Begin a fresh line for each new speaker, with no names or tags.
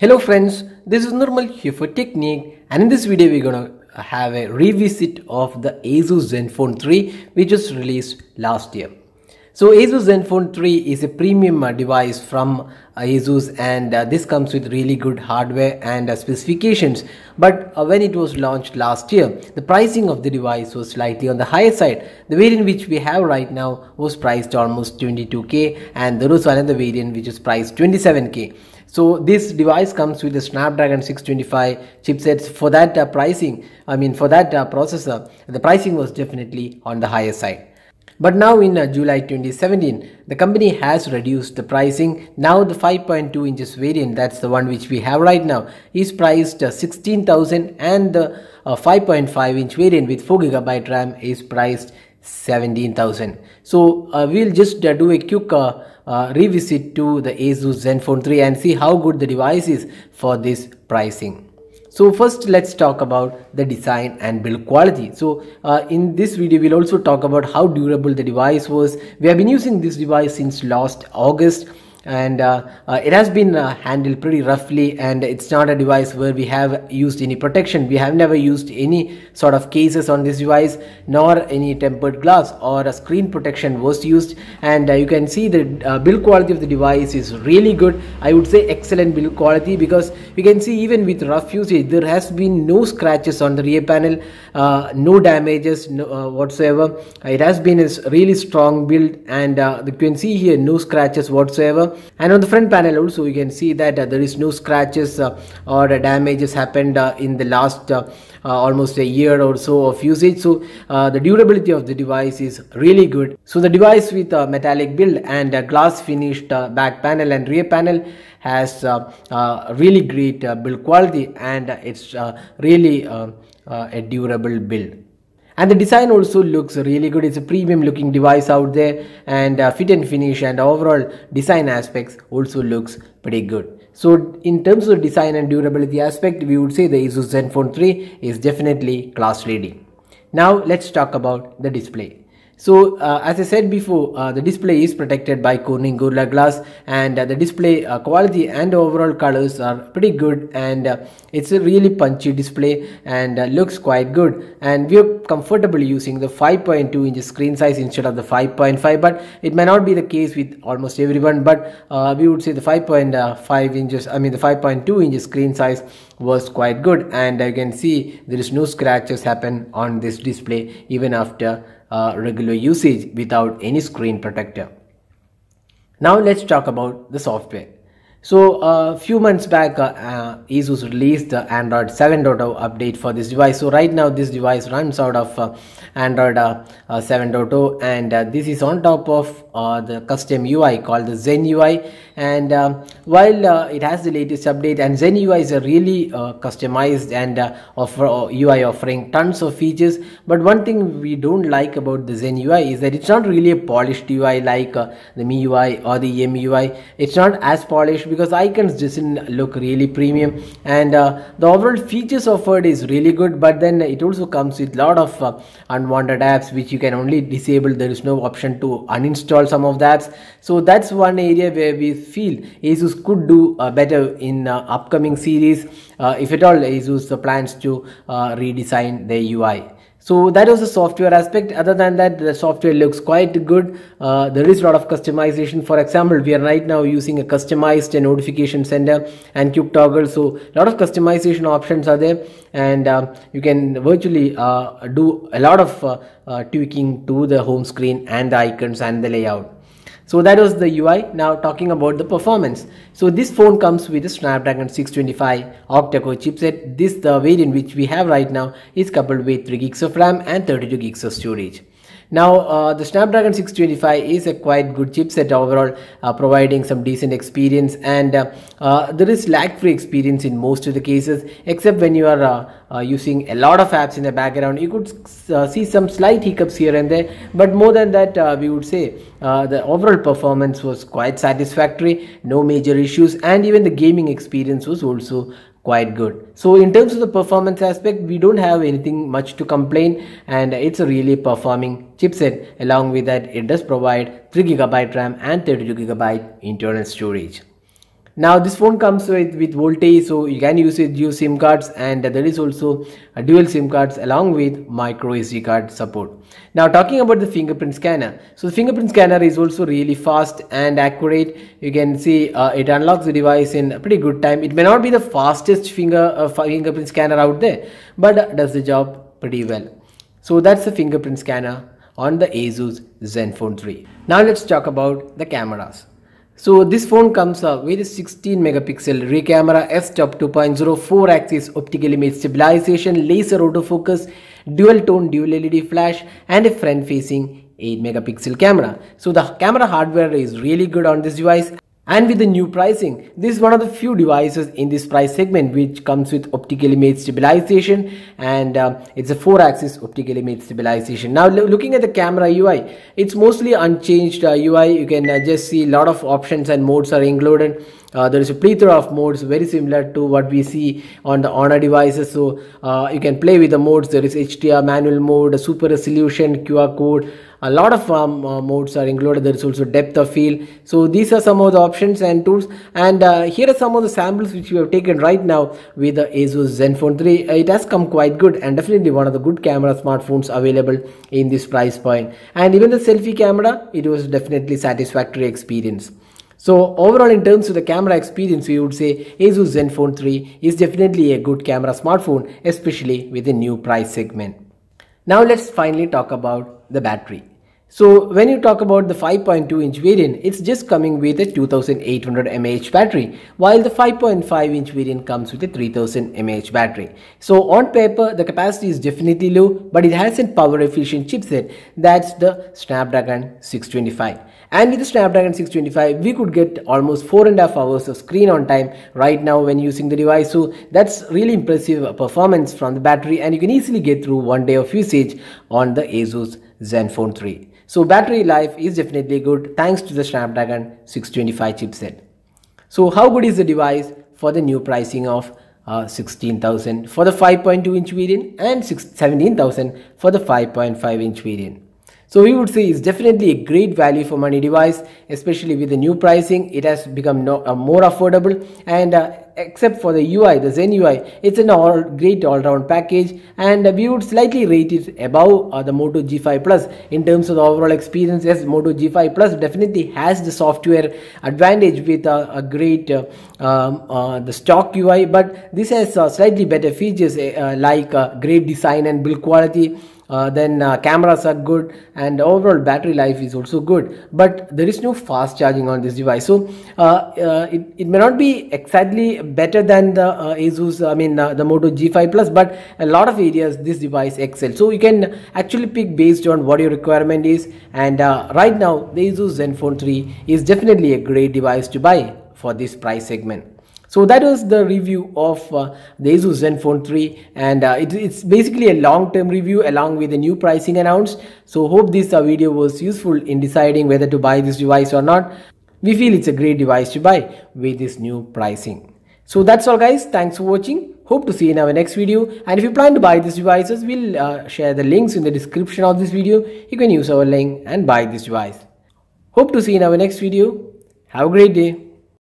Hello friends, this is Normal here for Technique, and in this video we're gonna have a revisit of the ASUS Zenfone 3 which was released last year. So ASUS Zenfone 3 is a premium device from ASUS, and this comes with really good hardware and specifications. But when it was launched last year, the pricing of the device was slightly on the higher side. The variant which we have right now was priced almost 22k, and there was another variant which is priced 27k. So this device comes with a Snapdragon 625 chipsets. For that processor, the pricing was definitely on the higher side. But now in July 2017, the company has reduced the pricing. Now the 5.2 inches variant, that's the one which we have right now, is priced 16,000, and the 5.5 inch variant with 4GB RAM is priced 17,000. So we'll just do a quick revisit to the ASUS Zenfone 3 and see how good the device is for this pricing. So first let's talk about the design and build quality. So in this video we'll also talk about how durable the device was. We have been using this device since last August, and it has been handled pretty roughly, and it's not a device where we have used any protection. We have never used any sort of cases on this device, nor any tempered glass or a screen protection was used. And you can see the build quality of the device is really good. I would say excellent build quality, because you can see even with rough usage there has been no scratches on the rear panel, no damages whatsoever. It has been a really strong build, and you can see here no scratches whatsoever. And on the front panel also you can see that there is no scratches or damages happened in the last almost a year or so of usage. So the durability of the device is really good. So the device with a metallic build and a glass finished back panel and rear panel has really great build quality, and it's really a durable build. And the design also looks really good. It's a premium looking device out there, and fit and finish and overall design aspects also looks pretty good. So in terms of design and durability aspect, we would say the ASUS Zenfone 3 is definitely class leading. Now let's talk about the display. So as I said before, the display is protected by Corning Gorilla Glass, and the display quality and overall colors are pretty good, and it's a really punchy display and looks quite good. And we are comfortable using the 5.2 inch screen size instead of the 5.5, but it may not be the case with almost everyone. But we would say the 5.5 inches, the 5.2 inch screen size was quite good, and you can see there is no scratches happen on this display even after regular usage without any screen protector. Now let's talk about the software. So a few months back ASUS released the Android 7.0 update for this device. So right now this device runs out of Android 7.0, and this is on top of the custom UI called the Zen UI. And while it has the latest update, and Zen UI is a really customized and UI offering tons of features, but one thing we don't like about the Zen UI is that it's not really a polished UI like the MIUI or the EMUI. It's not as polished because icons doesn't look really premium, and the overall features offered is really good, but then it also comes with a lot of unwanted apps which you can only disable. There is no option to uninstall some of the apps. So that's one area where we feel ASUS could do better in upcoming series, if at all ASUS plans to redesign their UI. So that was the software aspect. Other than that, the software looks quite good. There is a lot of customization. For example, we are right now using a customized notification center and quick toggle. So a lot of customization options are there, and you can virtually do a lot of tweaking to the home screen and the icons and the layout. So that was the UI. Now talking about the performance. So this phone comes with a Snapdragon 625 octa-core chipset. This the variant which we have right now is coupled with 3 gigs of RAM and 32 gigs of storage. Now the Snapdragon 625 is a quite good chipset overall, providing some decent experience, and there is lag-free experience in most of the cases, except when you are using a lot of apps in the background. You could see some slight hiccups here and there, but more than that, we would say the overall performance was quite satisfactory, no major issues, and even the gaming experience was also quite good. So in terms of the performance aspect, we don't have anything much to complain, and it's a really performing chipset. Along with that, it does provide 3GB RAM and 32GB internal storage. Now this phone comes with voltage, so you can use it use SIM cards, and there is also a dual SIM cards along with micro SD card support. Now talking about the fingerprint scanner, so the fingerprint scanner is also really fast and accurate. You can see it unlocks the device in a pretty good time. It may not be the fastest fingerprint scanner out there, but does the job pretty well. So that's the fingerprint scanner on the ASUS Zenfone 3. Now let's talk about the cameras. So this phone comes with a 16 megapixel rear camera, f-stop 2.0, 4-axis optical image stabilization, laser autofocus, dual tone dual LED flash, and a front facing 8 megapixel camera. So the camera hardware is really good on this device. And with the new pricing, this is one of the few devices in this price segment which comes with optical image stabilization, and it's a 4-axis optical image stabilization. Now looking at the camera UI, it's mostly unchanged UI. You can just see a lot of options and modes are included. There is a plethora of modes very similar to what we see on the Honor devices. So you can play with the modes. There is HDR, manual mode, super resolution, QR code. A lot of modes are included. There is also depth of field. So these are some of the options and tools, and here are some of the samples which we have taken right now with the ASUS Zenfone 3. It has come quite good, and definitely one of the good camera smartphones available in this price point. And even the selfie camera, it was definitely satisfactory experience. So overall, in terms of the camera experience, we would say ASUS Zenfone 3 is definitely a good camera smartphone, especially with the new price segment. Now let's finally talk about the battery. So when you talk about the 5.2-inch variant, it's just coming with a 2800 mAh battery, while the 5.5-inch variant comes with a 3000 mAh battery. So on paper, the capacity is definitely low, but it has a power efficient chipset. That's the Snapdragon 625. And with the Snapdragon 625, we could get almost 4.5 hours of screen on time right now when using the device. So that's really impressive performance from the battery, and you can easily get through 1 day of usage on the ASUS Zenfone 3. So battery life is definitely good thanks to the Snapdragon 625 chipset. So how good is the device for the new pricing of 16,000 for the 5.2-inch variant and 17,000 for the 5.5-inch variant? So we would say it's definitely a great value for money device, especially with the new pricing. It has become more affordable, and except for the UI, the Zen UI, it's a great all-round package, and we would slightly rate it above the Moto G5 Plus in terms of the overall experience. Yes, Moto G5 Plus definitely has the software advantage with a great the stock UI, but this has slightly better features like great design and build quality. Then cameras are good, and overall battery life is also good, but there is no fast charging on this device. So it may not be exactly better than the ASUS, the Moto G5 Plus, but a lot of areas this device excels. So you can actually pick based on what your requirement is, and right now the ASUS Zenfone 3 is definitely a great device to buy for this price segment. So that was the review of the ASUS Zenfone 3, and it's basically a long-term review along with the new pricing announced. So hope this video was useful in deciding whether to buy this device or not. We feel it's a great device to buy with this new pricing. So that's all guys, thanks for watching. Hope to see you in our next video, and if you plan to buy these devices, we'll share the links in the description of this video. You can use our link and buy this device. Hope to see you in our next video. Have a great day.